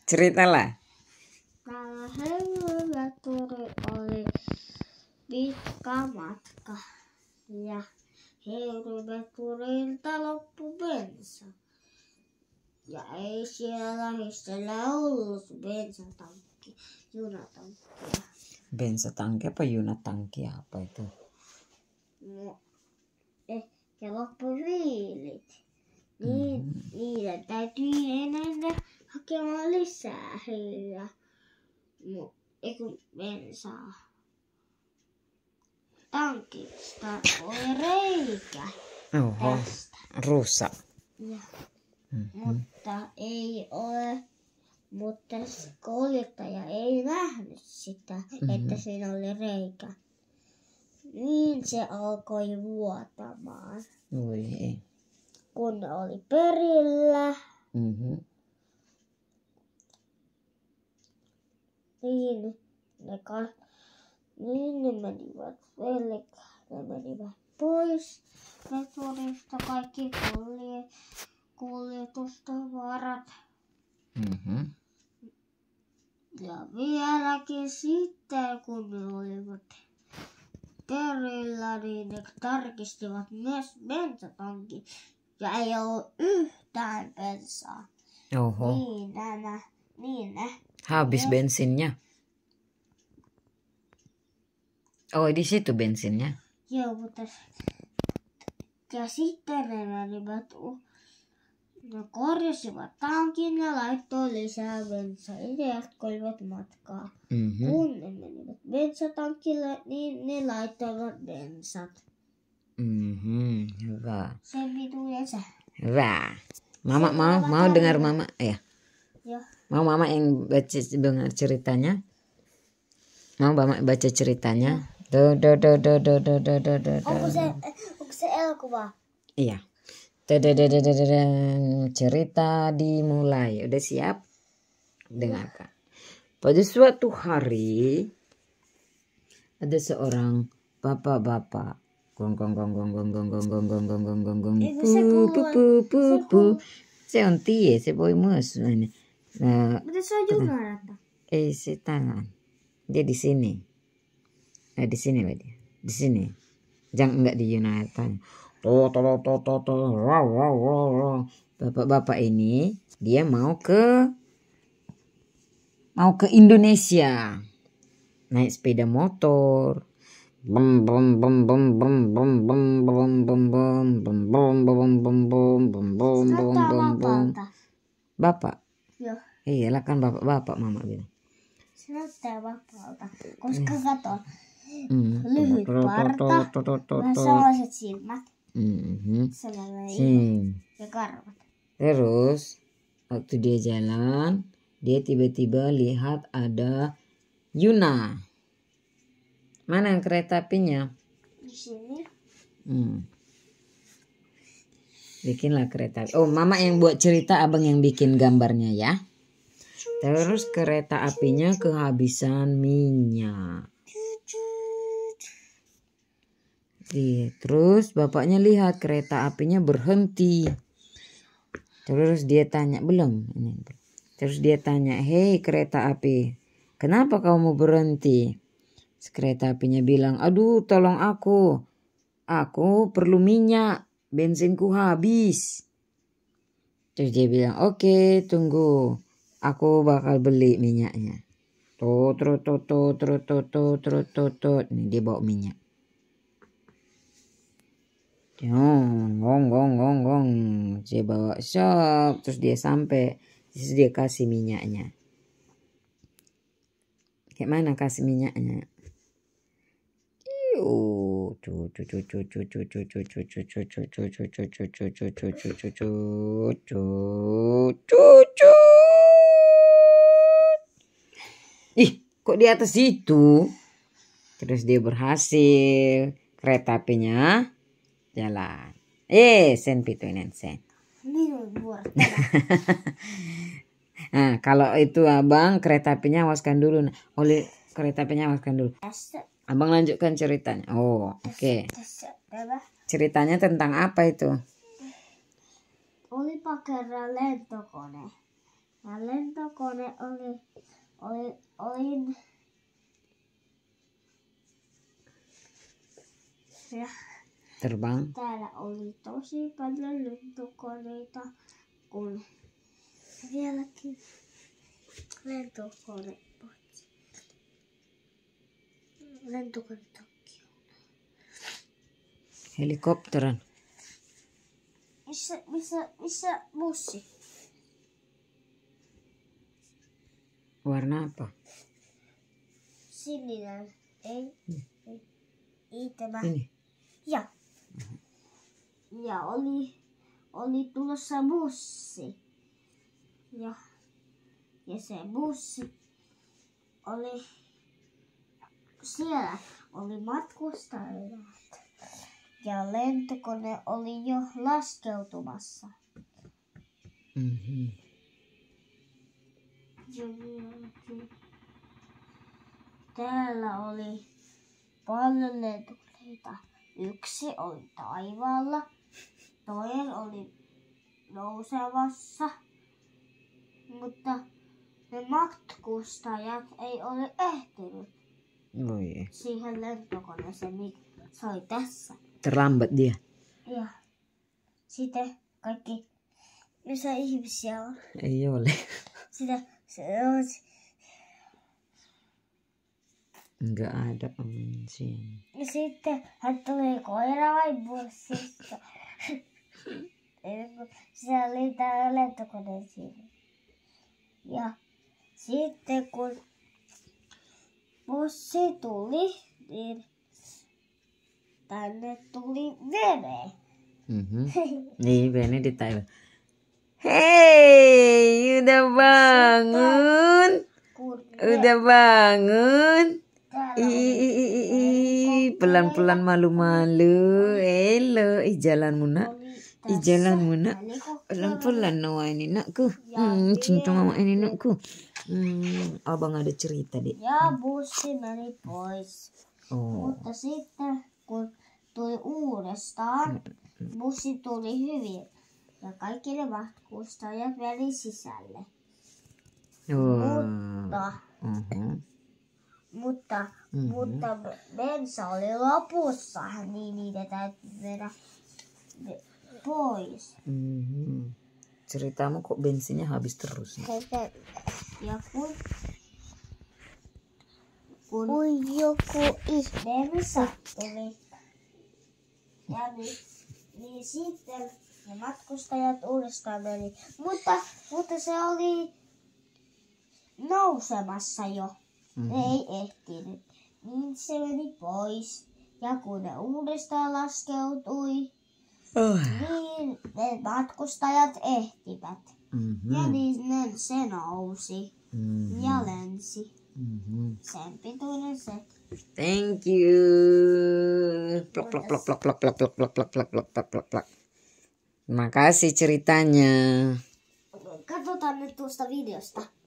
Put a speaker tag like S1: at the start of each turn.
S1: Ceritalah.
S2: Kalau hewan turun oleh pitkä matka ja he turun loppu bensa. Ja ei siellä lähistöllä ollut bensatankki, junatankkia.
S1: Bensatankki apa junatankki apa itu?
S2: No, ehkä loppu viilit. Niin, niiden täytyy enää hakemaan lisää hyöä. Eiku bensaa. Tankista oli reikä.
S1: Oho,
S2: Tästä.
S1: ruussa.
S2: Ja, mutta ei ole. Mutta kuljettaja ei nähnyt sitä, että siinä oli reikä. Niin se alkoi vuotamaan.
S1: Voi ei.
S2: Kun ne oli perillä, niin ne menivät pois veturista kaikki kuljetustavarat. Ja vieläkin sitten, kun ne olivat perillä, niin ne tarkistivat myös bensatankin. Ja ei ollut yhtään bensaa.
S1: Oho.
S2: Niin ne.
S1: Habis bensinnya. Oh, di situ bensinnya.
S2: Joo, mutta ja sitten ne menivät, ne korjasivat tankin ja laittoi lisää bensaa ja jatkoivat matkaa. Kun ne menivät bensatankille, niin ne laittoivat bensat.
S1: Hyvä.
S2: Sen pituudessa.
S1: Hyvä. Mama mau dengar mama ya?
S2: Ja.
S1: Mau mama yang dengar ceritanya? Mau mama baca ceritanya?
S2: Onko se elokuva?
S1: Iya. Cerita dimulai. Udah siap? Dengarkan. Pada suatu hari ada seorang bapak-bapak. Gong gong gong gong gong gong gong gong gong gong gong gong gong. Pu. Se on tie, se voi myös.
S2: Mutta se on junarata.
S1: Ei se tangan. Dia di sini. Di sini lah dia. Di sini. Jangan enggak di Yunatan. Bapak-bapak ini dia mau ke Indonesia. Naik sepeda motor. Bum bum bum bum bum bum bum bum bum bum bum bum bum bum bum bum bum bum bum. Bapak?
S2: Joo.
S1: Iyalah kan bapak mama bilang.
S2: Se näyttää vapaalta, koska kato, lyhyt parta, vähän sellaiset silmät, sellainen ja karvat.
S1: Terus waktu dia jalan, dia tiba-tiba lihat ada Yuna. Mana yang kereta apinya?
S2: Di sini.
S1: Bikinlah kereta. Oh, mama yang buat cerita, abang yang bikin gambarnya ya. Terus kereta apinya kehabisan minyak. Terus bapaknya lihat kereta apinya berhenti. Terus dia tanya, Terus dia tanya, hei kereta api, kenapa kamu berhenti? Kereta apinya bilang, aduh tolong aku perlu minyak, bensinku habis. Terus dia bilang, oke, tunggu, aku bakal beli minyaknya. Nih dia bawa minyak. Gong. Dia bawa shop, terus dia sampai, terus dia kasih minyaknya. Kayak mana kasih minyaknya? Ih, kok di atas itu? Terus dia berhasil, kereta apinya jalan. Sen pituinen sen. Nah, kalau itu abang kereta apinya awaskan dulu. Oleh kereta apinya awaskan dulu. Abang lanjutkan ceritanya. Oh, oke. Ceritanya tentang apa itu?
S2: Olipa kerran lentokone. Ja lentokone olin ja
S1: Terbang.
S2: täällä oli tosi paljon lentokoneita, kun vieläkin lentokone takki.
S1: Helikopteran.
S2: Missä bussi?
S1: Warna apa?
S2: Sininen. Ei. Tämä.
S1: Ini.
S2: Ja oli tulossa bussi. Ja se bussi oli siellä oli matkustajat. Ja lentokone oli jo laskeutumassa.
S1: Mhm.
S2: Täällä oli paljon lentokoneita. Yksi oli taivaalla, toinen oli nousemassa, mutta ne matkustajat ei ole ehtinyt
S1: Voi.
S2: siihen lentokoneeseen, mikä se oli tässä.
S1: Terlambat dia.
S2: Ja sitten kaikki, missä ihmisiä on.
S1: Ei ole.
S2: Sitten se on
S1: Enggak ada siinä.
S2: ja sitten hän tuli koiraan bussista. Siellä oli tää lentokone siinä. Ja sitten kun bussi tuli, niin tänne tuli vene.
S1: Nih, Benny di Thailand. Hei, udah bangun. Udah bangun. Pelan-pelan malu-malu. Elo, jalanmu nak. Jalanmu nak. Pelan-pelan Noah ini nakku. Cinta mama ini nakku. Abang ada cerita, Dek.
S2: Ja bussi meni pois.
S1: Oh.
S2: Mutta sitten kun tuli uudestaan, bussi tuli hyvin. Ja kaikki ne matkustajat meni sisälle. Mutta bensa oli lopussa, niin niitä täytyy mennä pois.
S1: Ceritamu kok bensinnya habis terus.
S2: Ja kun joku bensa tuli, ja niin sitten ne matkustajat uudestaan meni. Mutta se oli nousemassa jo. Ei ehtinyt. Niin se meni pois. Ja kun ne uudestaan laskeutui, niin ne matkustajat ehtivät. Ja niin se nousi ja lensi. Sen pituinen se.
S1: Thank you. Plok plok plok plok plok plok plok plok plok plok plok plok plok plok. Terima kasih ceritanya.
S2: Katsotaan nyt tuosta videosta.